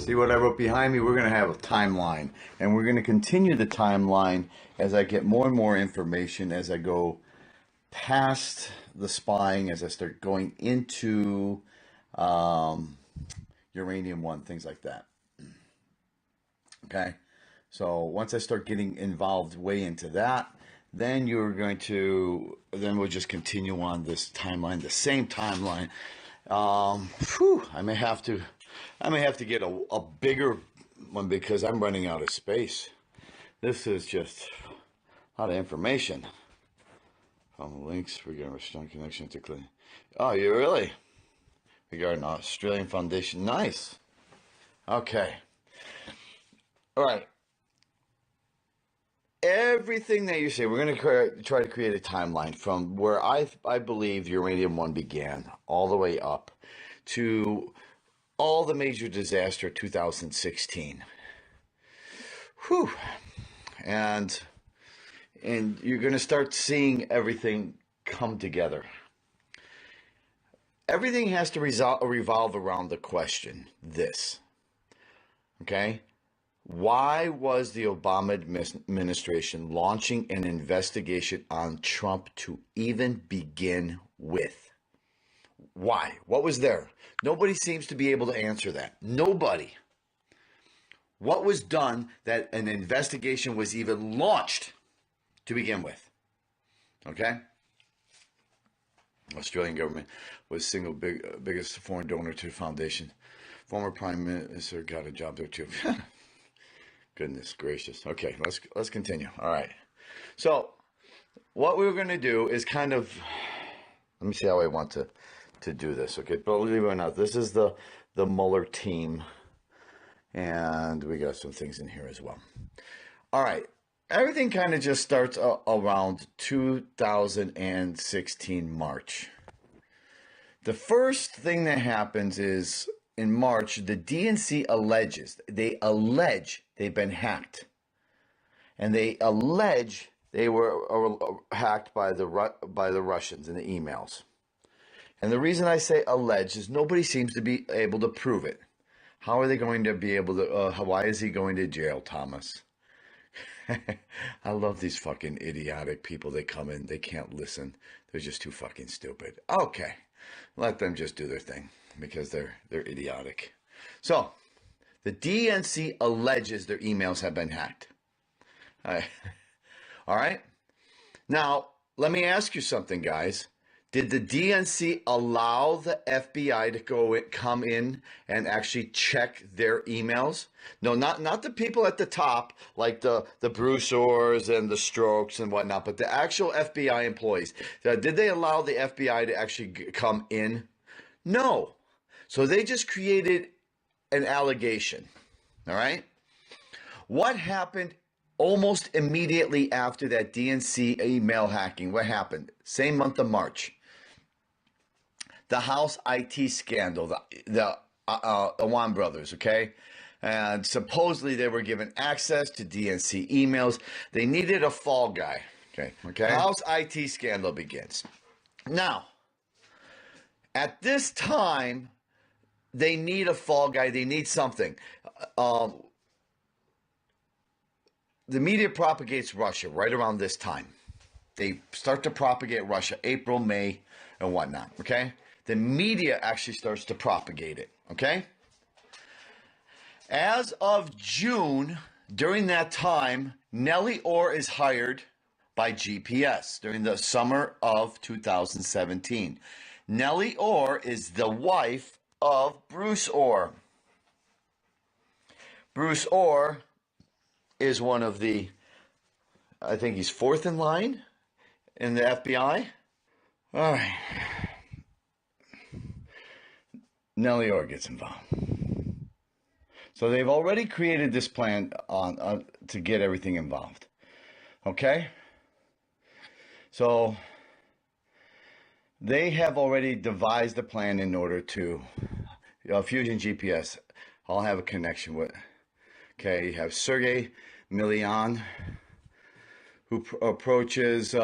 See what I wrote behind me? We're going to have a timeline, and we're going to continue the timeline as I get more and more information, as I go past the spying, as I start going into uranium-1, things like that. Okay? So once I start getting involved way into that, then we'll just continue on this timeline, the same timeline. I may have to get a bigger one because I'm running out of space. This is just a lot of information. From links regarding a strong connection to clean. Oh, you really? Regarding Australian Foundation. Nice. Okay. All right. Everything that you say, we're going to try to create a timeline from where I believe Uranium-1 began all the way up to all the major disaster 2016. Whew. And you're going to start seeing everything come together. Everything has to revolve around the question, this. Okay? Why was the Obama administration launching an investigation on Trump to even begin with? Why? What was there? Nobody seems to be able to answer that. Nobody. What was done that an investigation was even launched to begin with? Okay? Australian government was single biggest foreign donor to the foundation. Former Prime Minister got a job there too. Goodness gracious. Okay, let's continue. All right. So what we're going to do is kind of, let me see how I want to do this. Okay, believe it or not, this is the Mueller team, and we got some things in here as well. All right. Everything kind of just starts around 2016 March. The first thing that happens is in March, the DNC they allege they've been hacked. And they allege they were hacked by the Russians in the emails. And the reason I say allege is nobody seems to be able to prove it. How are they going to be able to, why is he going to jail, Thomas? I love these fucking idiotic people. They come in, they can't listen. They're just too fucking stupid. Okay, let them just do their thing because they're idiotic. So, the DNC alleges their emails have been hacked. All right? Now, let me ask you something, guys. Did the DNC allow the FBI to come in and actually check their emails? No, not the people at the top, like the Bruce Orrs and the Strokes and whatnot, but the actual FBI employees. Did they allow the FBI to actually come in? No. So they just created an allegation. All right? What happened almost immediately after that DNC email hacking? What happened? Same month of March. The House IT scandal, the Awan brothers, okay? And supposedly they were given access to DNC emails. They needed a fall guy. Okay. House IT scandal begins. Now, at this time, they need a fall guy. They need something. The media propagates Russia right around this time. They start to propagate Russia, April, May, and whatnot, okay? The media actually starts to propagate it, okay? As of June, during that time, Nellie Orr is hired by GPS during the summer of 2017. Nellie Orr is the wife of Bruce Orr. Bruce Orr is one of the, I think he's fourth in line in the FBI. All right. Nellie Orr gets involved. So they've already created this plan to get everything involved. Okay? So they have already devised a plan in order to, Fusion GPS, I'll have a connection with. Okay, you have Sergey Milian, who approaches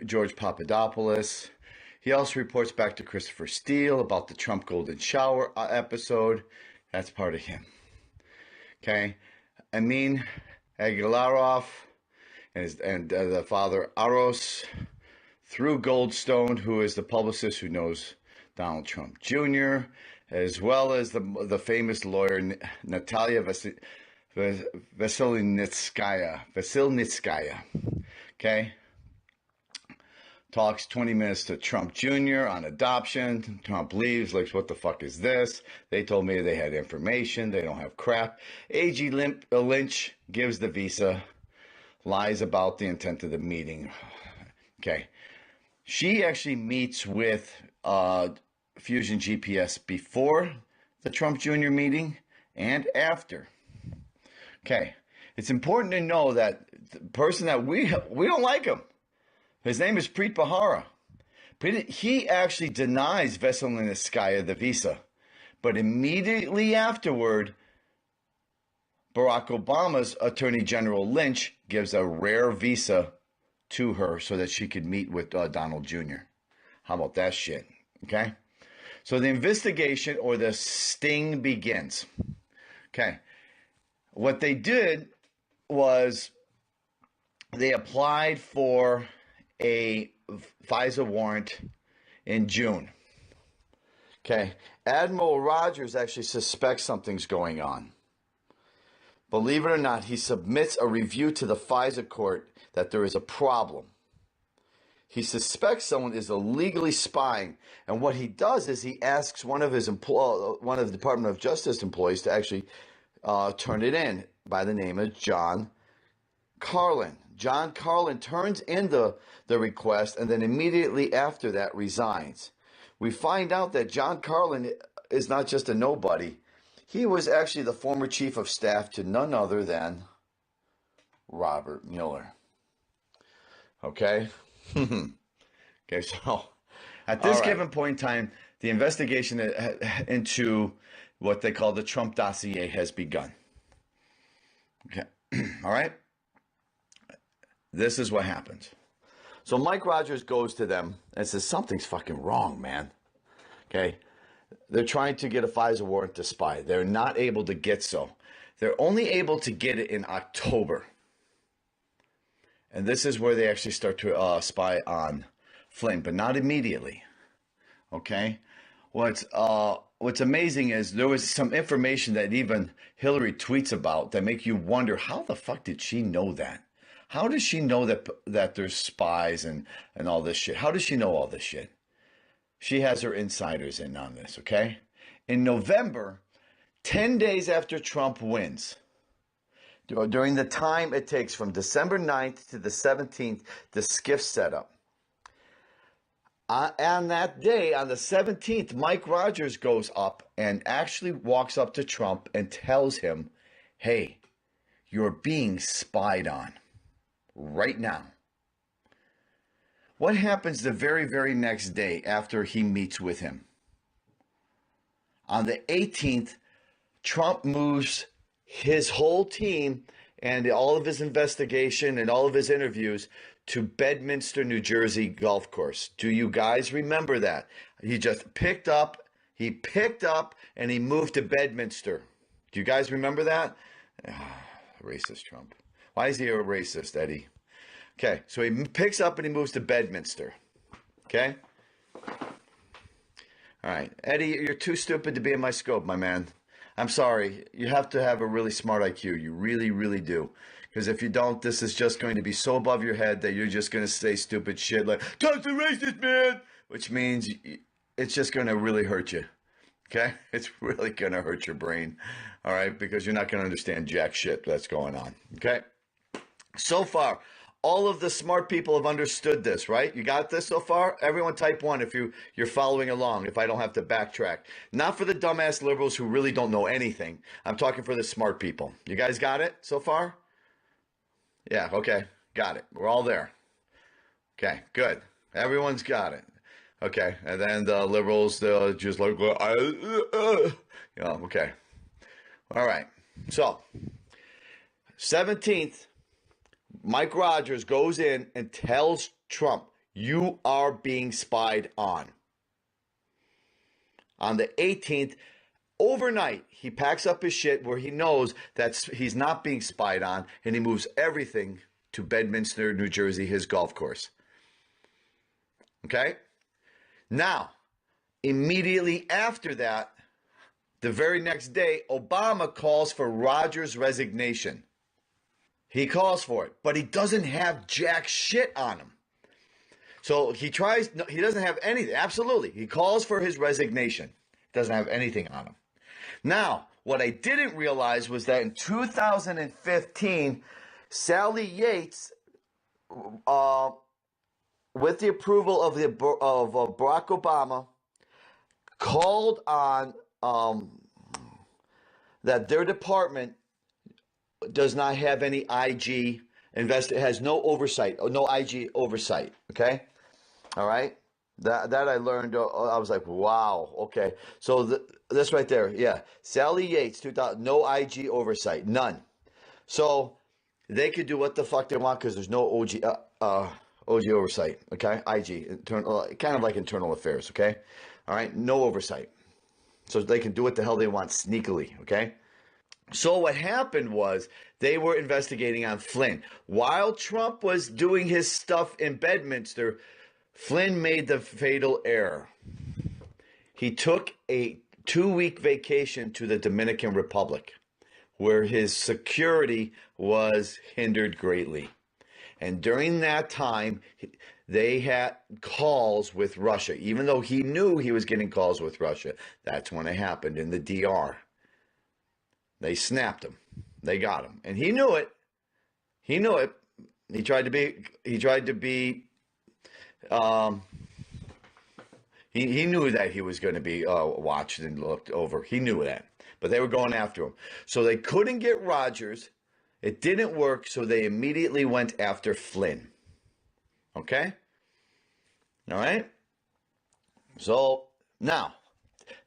George Papadopoulos. He also reports back to Christopher Steele about the Trump Golden Shower episode. That's part of him. Okay, Amin Aguilarov and the father Aros through Goldstone, who is the publicist who knows Donald Trump Jr., as well as the famous lawyer Natalia Veselnitskaya. Okay, talks 20 minutes to Trump Jr. on adoption. Trump leaves, like, what the fuck is this? They told me they had information. They don't have crap. A.G. Lynch gives the visa, lies about the intent of the meeting. Okay. She actually meets with Fusion GPS before the Trump Jr. meeting and after. Okay. It's important to know that the person that we don't like him. His name is Preet Bharara. He actually denies Veselnitskaya the visa. But immediately afterward, Barack Obama's Attorney General Lynch gives a rare visa to her so that she could meet with Donald Jr. How about that shit? Okay? So the investigation, or the sting, begins. Okay. What they did was they applied for a FISA warrant in June. Okay. Admiral Rogers actually suspects something's going on. Believe it or not, he submits a review to the FISA court that there is a problem. He suspects someone is illegally spying, and what he does is he asks one of the Department of Justice employees to actually turn it in, by the name of John Carlin. John Carlin turns in the request, and then immediately after that resigns. We find out that John Carlin is not just a nobody. He was actually the former chief of staff to none other than Robert Mueller. Okay? Okay, so at this given point in time, the investigation into what they call the Trump dossier has begun. Okay. All right? This is what happens. So Mike Rogers goes to them and says, something's fucking wrong, man. Okay? They're trying to get a FISA warrant to spy. They're not able to get so. They're only able to get it in October. And this is where they actually start to spy on Flynn, but not immediately. Okay? What's amazing is there was some information that even Hillary tweets about that make you wonder, how the fuck did she know that? How does she know that there's spies and all this shit? How does she know all this shit? She has her insiders in on this, okay? In November, 10 days after Trump wins, during the time it takes from December 9th to the 17th, the skiff setup. On that day, on the 17th, Mike Rogers goes up and actually walks up to Trump and tells him, hey, you're being spied on right now. What happens the very, very next day after he meets with him? On the 18th, Trump moves his whole team and all of his investigation and all of his interviews to Bedminster, New Jersey golf course. Do you guys remember that? He just picked up and he moved to Bedminster. Do you guys remember that? Racist Trump. Why is he a racist, Eddie? Okay, so he picks up and he moves to Bedminster. Okay? All right. Eddie, you're too stupid to be in my scope, my man. I'm sorry. You have to have a really smart IQ. You really, really do. Because if you don't, this is just going to be so above your head that you're just going to say stupid shit like, Trump's a racist, man! Which means it's just going to really hurt you. Okay? It's really going to hurt your brain. All right? Because you're not going to understand jack shit that's going on. Okay? So far, all of the smart people have understood this, right? You got this so far? Everyone type 1 if you're following along, if I don't have to backtrack. Not for the dumbass liberals who really don't know anything. I'm talking for the smart people. You guys got it so far? Yeah, okay. Got it. We're all there. Okay, good. Everyone's got it. Okay, and then the liberals, they'll just like, okay. All right. So, 17th, Mike Rogers goes in and tells Trump, you are being spied on. On the 18th, Overnight, he packs up his shit where he knows that he's not being spied on, and he moves everything to Bedminster, New Jersey, his golf course. Okay? Now, immediately after that, the very next day, Obama calls for Rogers' resignation. He calls for it, but he doesn't have jack shit on him. So he doesn't have anything. Absolutely. He calls for his resignation. Doesn't have anything on him. Now, what I didn't realize was that in 2015, Sally Yates, with the approval of Barack Obama, called on that their department does not have any IG has no oversight, no IG oversight. Okay, all right. That I learned. I was like, wow. Okay, so this right there, yeah. Sally Yates, 2000, no IG oversight, none. So they could do what the fuck they want because there's no OG oversight. Okay, IG, internal, kind of like internal affairs. Okay, all right, no oversight. So they can do what the hell they want sneakily. Okay. So what happened was they were investigating on Flynn. While Trump was doing his stuff in Bedminster, Flynn made the fatal error. He took a 2-week vacation to the Dominican Republic, where his security was hindered greatly. And during that time, they had calls with Russia. Even though he knew he was getting calls with Russia, that's when it happened in the DR. They snapped him. They got him. And he knew it. He knew it. He tried to be, he knew that he was going to be watched and looked over. He knew that. But they were going after him. So they couldn't get Rogers. It didn't work. So they immediately went after Flynn. Okay? All right? So now,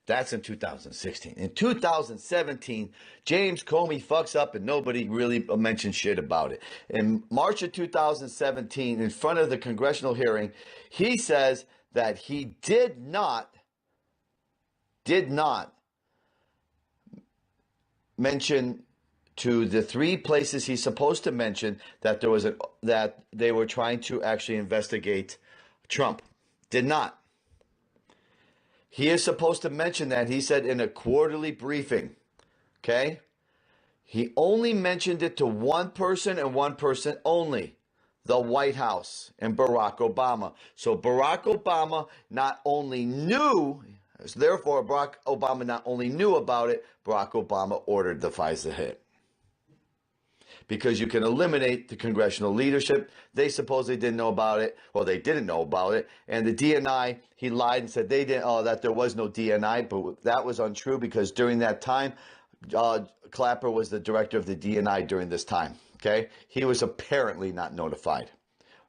that's in 2016. In 2017, James Comey fucks up and nobody really mentioned shit about it. In March of 2017, in front of the congressional hearing, he says that he did not mention to the 3 places he's supposed to mention that that they were trying to actually investigate Trump. Did not. He is supposed to mention that, he said, in a quarterly briefing. Okay? He only mentioned it to one person and one person only. The White House and Barack Obama. So Barack Obama not only knew, therefore Barack Obama not only knew about it, Barack Obama ordered the FISA hit. Because you can eliminate the congressional leadership. They supposedly didn't know about it. Well, they didn't know about it. And the DNI, he lied and said they didn't. That there was no DNI, but that was untrue because during that time, Clapper was the director of the DNI during this time. Okay, he was apparently not notified.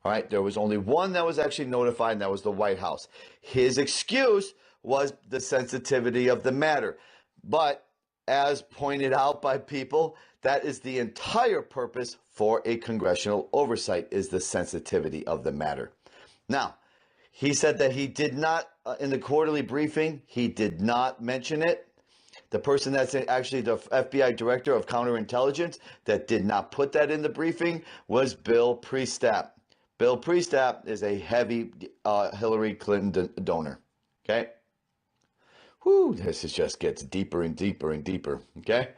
All right, there was only one that was actually notified, and that was the White House. His excuse was the sensitivity of the matter, but as pointed out by people, that is the entire purpose for a congressional oversight, is the sensitivity of the matter. Now, he said that he did not, in the quarterly briefing, he did not mention it. The person that's actually the FBI director of counterintelligence that did not put that in the briefing was Bill Priestap. Bill Priestap is a heavy Hillary Clinton donor. Okay? Whew, this just gets deeper and deeper and deeper. Okay?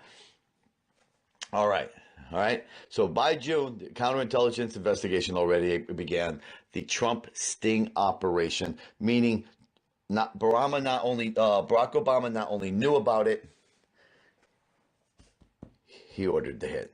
All right. All right. So by June, the counterintelligence investigation already began. The Trump sting operation, meaning Barack Obama not only knew about it, he ordered the hit.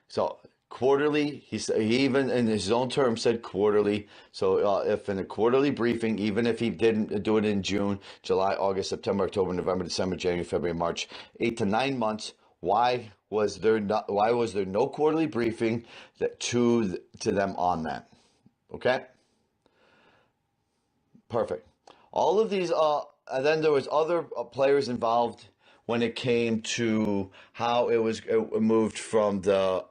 So quarterly, he even in his own terms said quarterly. So if in a quarterly briefing, even if he didn't do it in June, July, August, September, October, November, December, January, February, March, 8 to 9 months, why was there no quarterly briefing to them on that? Okay, perfect. All of these, and then there was other players involved when it came to how it moved from the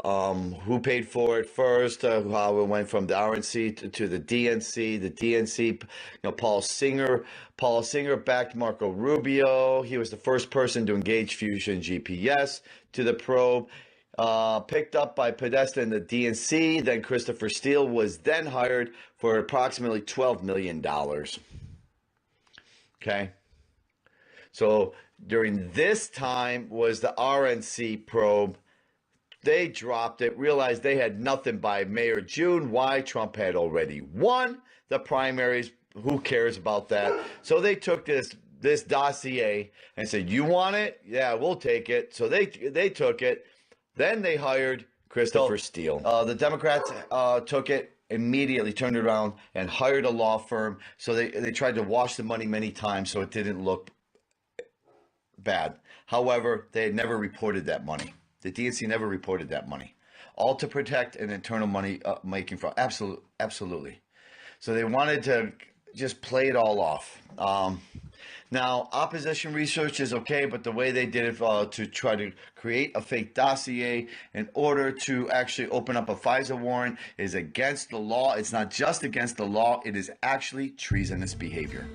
who paid for it first, how it went from the RNC to the DNC. The DNC, Paul Singer backed Marco Rubio. He was the first person to engage fusion GPS to the probe. Picked up by Podesta and the DNC. Then Christopher Steele was then hired for approximately $12 million. Okay. So during this time was the RNC probe. They dropped it, realized they had nothing by May or June. Why? Trump had already won the primaries. Who cares about that? So they took this dossier and said, "You want it? Yeah, we'll take it." So they took it. Then they hired Christopher Steele. The Democrats took it immediately, turned it around, and hired a law firm. So they tried to wash the money many times so it didn't look bad. However, they had never reported that money. The DNC never reported that money. All to protect an internal money making fraud. Absolutely. So they wanted to just play it all off. Now, opposition research is okay, but the way they did it to try to create a fake dossier in order to actually open up a FISA warrant is against the law. It's not just against the law. It is actually treasonous behavior.